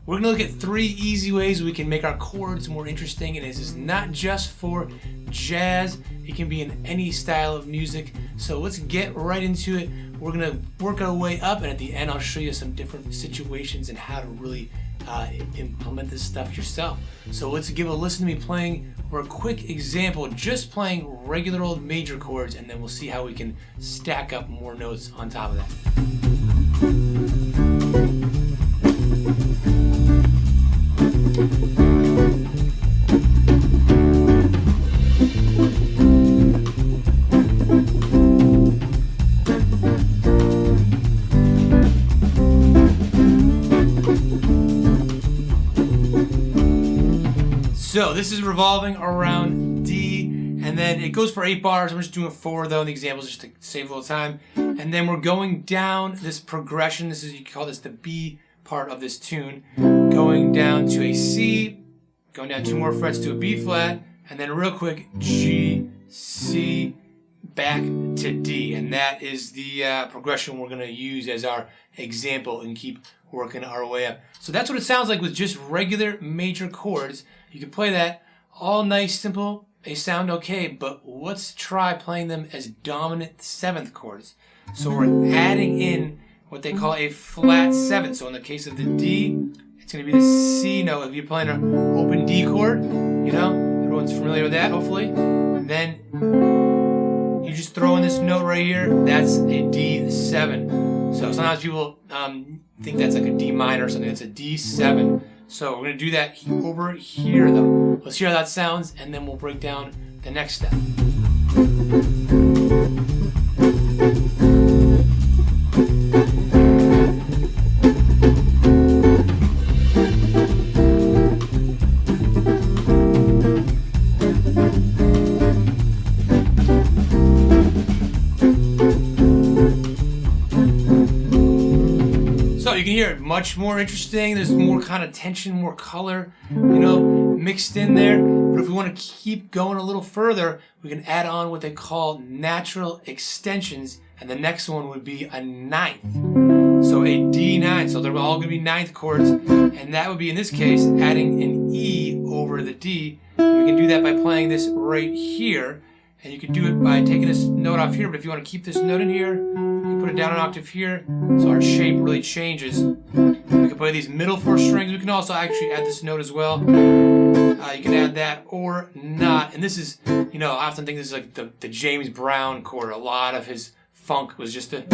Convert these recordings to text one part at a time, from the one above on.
We're gonna look at 3 easy ways we can make our chords more interesting, and this is not just for jazz, it can be in any style of music. So let's get right into it. We're gonna work our way up, and at the end I'll show you some different situations and how to really implement this stuff yourself. So let's give a listen to me playing for a quick example, just playing regular old major chords, and then we'll see how we can stack up more notes on top of that. So this is revolving around D, and then it goes for 8 bars. I'm just doing 4 though in the examples just to save a little time. And then we're going down this progression. This is, you can call this the B part of this tune. Going down to a C, going down 2 more frets to a B flat, and then real quick, G, C, back to D. And that is the progression we're gonna use as our example and keep working our way up. So that's what it sounds like with just regular major chords. You can play that all nice, simple, they sound okay, but let's try playing them as dominant 7th chords. So we're adding in what they call a flat 7th. So in the case of the D, it's going to be the C note. If you're playing an open D chord, you know, everyone's familiar with that, hopefully. Then you just throw in this note right here, that's a D7. So sometimes people think that's like a D minor or something. It's a D7. So we're going to do that over here though. Let's hear how that sounds, and then we'll break down the next step. So you can hear it much more interesting. There's more kind of tension, more color, you know, mixed in there. But if we want to keep going a little further, we can add on what they call natural extensions, and the next one would be a 9th. So a D9. So they're all going to be 9th chords, and that would be in this case adding an E over the D. And we can do that by playing this right here, and you can do it by taking this note off here. But if you want to keep this note in here, put it down an octave here, so our shape really changes. We can play these middle 4 strings. We can also actually add this note as well. You can add that or not. And this is, you know, I often think this is like the James Brown chord. A lot of his funk was just a...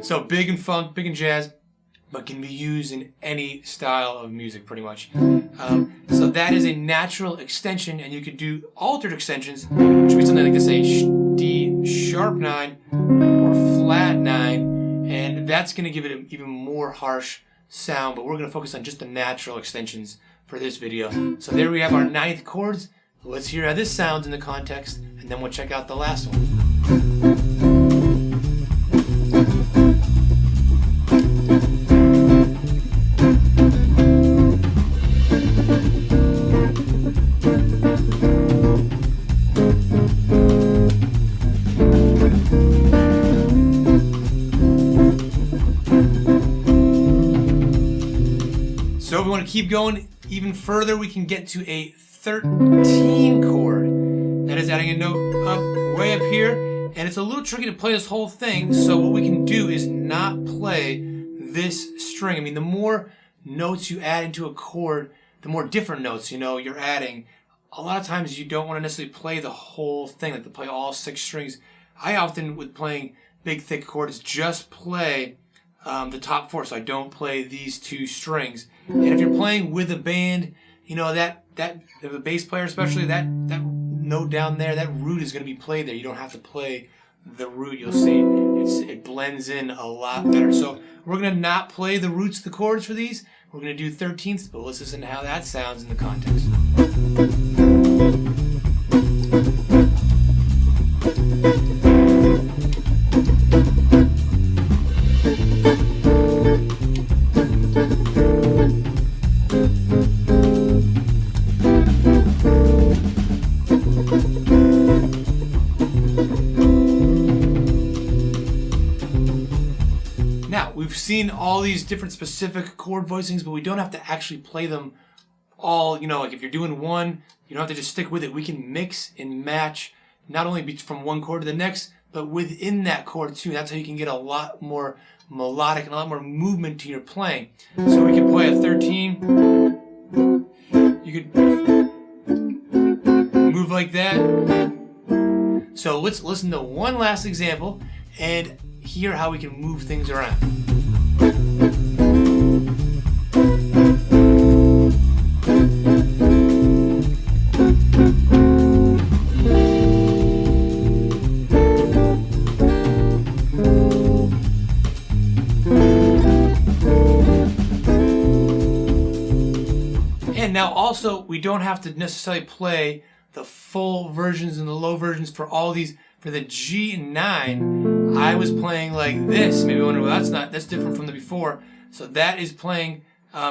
So big in funk, big in jazz, but can be used in any style of music pretty much. So that is a natural extension, and you could do altered extensions, which would be something like this, say D sharp 9 or flat 9, and that's going to give it an even more harsh sound, but we're going to focus on just the natural extensions for this video. So there we have our 9th chords. Let's hear how this sounds in the context, and then we'll check out the last one. So if we want to keep going even further, we can get to a 13 chord. That is adding a note up, way up here, and it's a little tricky to play this whole thing, so what we can do is not play this string. I mean, the more notes you add into a chord, the more different notes, you know, you're adding. A lot of times you don't want to necessarily play the whole thing, like to play all 6 strings. I often, with playing big thick chords, just play the top 4, so I don't play these 2 strings. And if you're playing with a band, you know, that the bass player especially, that note down there, that root is going to be played there. You don't have to play the root. You'll see it blends in a lot better. So we're going to not play the roots of the chords for these. We're going to do 13ths, but let's listen to how that sounds in the context. Now, we've seen all these different specific chord voicings, but we don't have to actually play them all. You know, like if you're doing one, you don't have to just stick with it. We can mix and match not only from one chord to the next, but within that chord too. That's how you can get a lot more melodic and a lot more movement to your playing. So we can play a 13. You could move like that. So let's listen to one last example and hear how we can move things around. And now also, we don't have to necessarily play the full versions and the low versions for all these. For the G9, I was playing like this. Maybe you wonder, well, that's different from the before. So that is playing,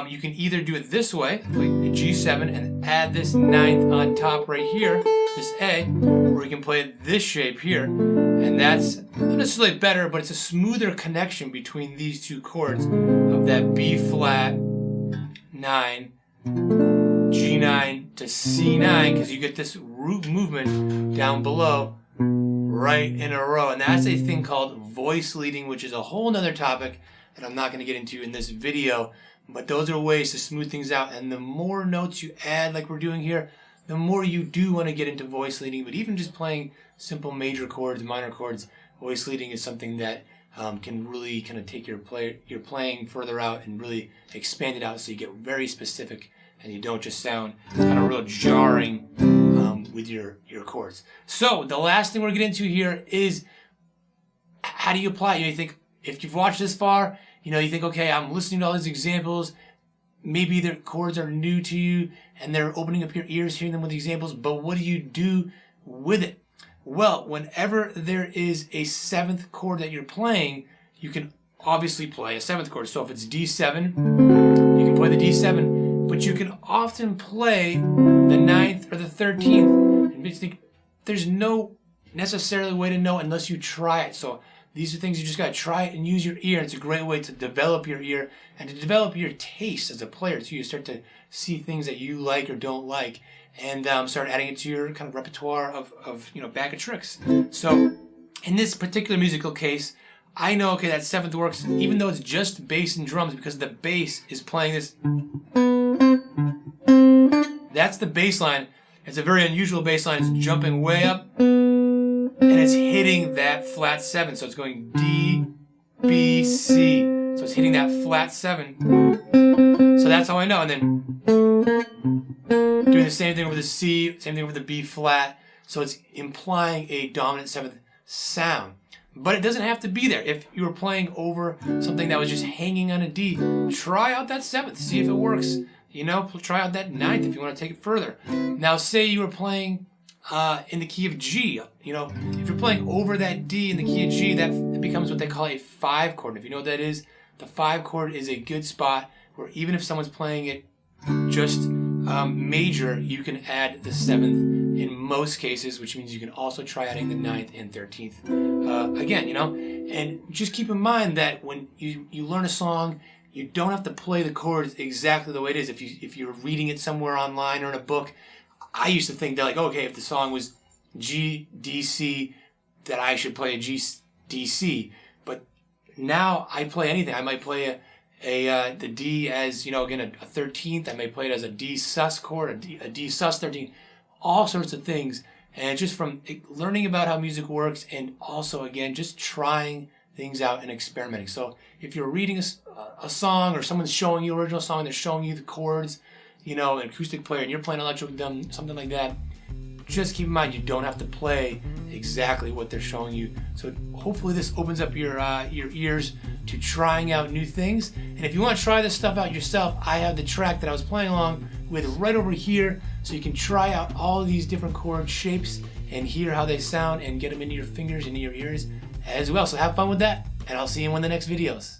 you can either do it this way, play a G7 and add this ninth on top right here, this A, or you can play it this shape here. And that's not necessarily better, but it's a smoother connection between these two chords of that B flat 9, G9 to C9, because you get this root movement down below right in a row. And that's a thing called voice leading, which is a whole nother topic that I'm not going to get into in this video. But those are ways to smooth things out. And the more notes you add, like we're doing here, the more you do want to get into voice leading. But even just playing simple major chords, minor chords, voice leading is something that can really kind of take your playing further out and really expand it out so you get very specific and you don't just sound kind of real jarring with your chords. So the last thing we're going to get into here is how do you apply it? You think, if you've watched this far, you think, okay, I'm listening to all these examples. Maybe the chords are new to you and they're opening up your ears hearing them with the examples, but what do you do with it? Well, whenever there is a seventh chord that you're playing, you can obviously play a seventh chord. So if it's D7, you can play the D7, but you can often play the ninth or the 13th. And there's no necessarily way to know unless you try it. So these are things you just got to try it and use your ear. It's a great way to develop your ear and to develop your taste as a player too. You start to see things that you like or don't like, and start adding it to your kind of repertoire of bag of tricks. So in this particular musical case, I know, okay, that seventh works even though it's just bass and drums, because the bass is playing this. That's the bass line. It's a very unusual bass line. It's jumping way up and it's hitting that flat 7. So it's going D, B, C. So it's hitting that flat 7. So that's how I know. And then doing the same thing with the C, same thing with the B flat. So it's implying a dominant 7th sound. But it doesn't have to be there. If you were playing over something that was just hanging on a D, try out that 7th, see if it works. Try out that 9th if you want to take it further. Now, say you were playing in the key of G. If you're playing over that D in the key of G, that becomes what they call a 5 chord. And if you know what that is, the 5 chord is a good spot where even if someone's playing it just major, you can add the 7th in most cases, which means you can also try adding the 9th and 13th again, And just keep in mind that when you learn a song, you don't have to play the chords exactly the way it is. If you're reading it somewhere online or in a book, I used to think that, like, okay, if the song was G, D, C, that I should play a G, D, C. But now I play anything. I might play the D as, again, a 13th. I may play it as a D sus chord, a D sus 13th, all sorts of things. And just from learning about how music works and also, again, just trying things out and experimenting. So if you're reading a song or someone's showing you an original song, they're showing you the chords, an acoustic player, and you're playing electric with them, something like that, just keep in mind you don't have to play exactly what they're showing you. So hopefully this opens up your ears to trying out new things. And if you want to try this stuff out yourself, I have the track that I was playing along with right over here, so you can try out all of these different chord shapes and hear how they sound and get them into your fingers and into your ears as well. So have fun with that, and I'll see you in one of the next videos.